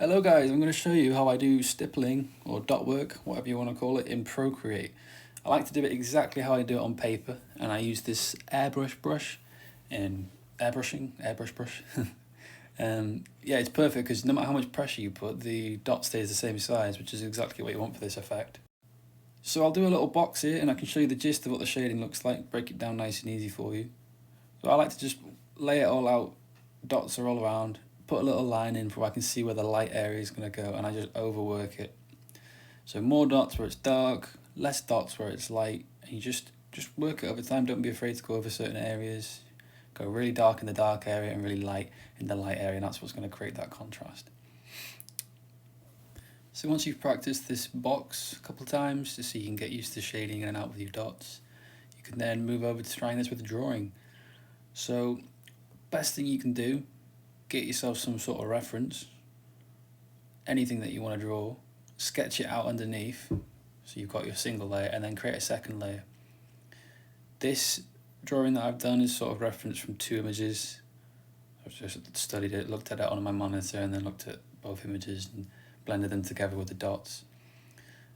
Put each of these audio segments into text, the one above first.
Hello guys, I'm going to show you how I do stippling or dot work, whatever you want to call it, in Procreate. I like to do it exactly how I do it on paper, and I use this airbrush brush in airbrush brush. Yeah, it's perfect because no matter how much pressure you put, the dot stays the same size, which is exactly what you want for this effect. So I'll do a little box here and I can show you the gist of what the shading looks like, break it down nice and easy for you. So I like to just lay it all out, dots are all around, put a little line in so I can see where the light area is going to go, and I just overwork it. So more dots where it's dark, less dots where it's light, and you just work it over time. Don't be afraid to go over certain areas. Go really dark in the dark area and really light in the light area, and that's what's going to create that contrast. So once you've practiced this box a couple of times, just so you can get used to shading in and out with your dots, you can then move over to trying this with drawing. So best thing you can do, get yourself some sort of reference, anything that you want to draw, sketch it out underneath, so you've got your single layer, and then create a second layer. This drawing that I've done is sort of referenced from two images. I've just studied it, looked at it on my monitor, and then looked at both images and blended them together with the dots.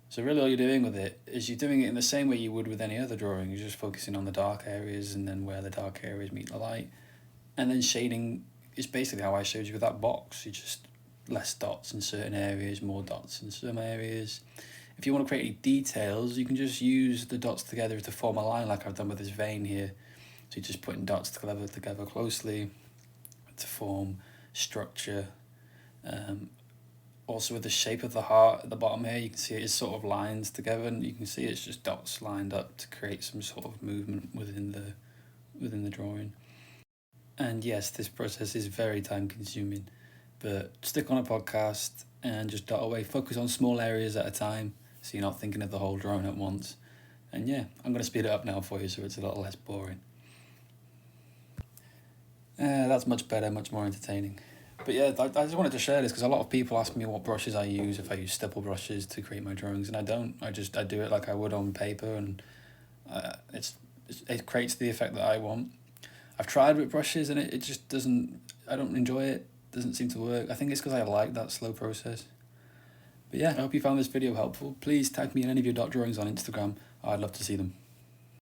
So really all you're doing with it is you're doing it in the same way you would with any other drawing. You're just focusing on the dark areas and then where the dark areas meet the light. And then shading is basically how I showed you with that box. You just less dots in certain areas, more dots in some areas. If you want to create any details, you can just use the dots together to form a line like I've done with this vein here. So you're just putting dots together closely to form structure. Also with the shape of the heart at the bottom here, you can see it is sort of lines together, and you can see it's just dots lined up to create some sort of movement within the drawing. And yes, this process is very time consuming, but stick on a podcast and just dot away. Focus on small areas at a time so you're not thinking of the whole drawing at once. And yeah, I'm going to speed it up now for you so it's a little less boring. That's much better, much more entertaining. But yeah, I just wanted to share this because a lot of people ask me what brushes I use, if I use stipple brushes to create my drawings, and I don't. I do it like I would on paper, and it creates the effect that I want. I've tried with brushes and it just doesn't, I don't enjoy it, doesn't seem to work. I think it's because I like that slow process. But yeah, I hope you found this video helpful. Please tag me in any of your dot drawings on Instagram. I'd love to see them.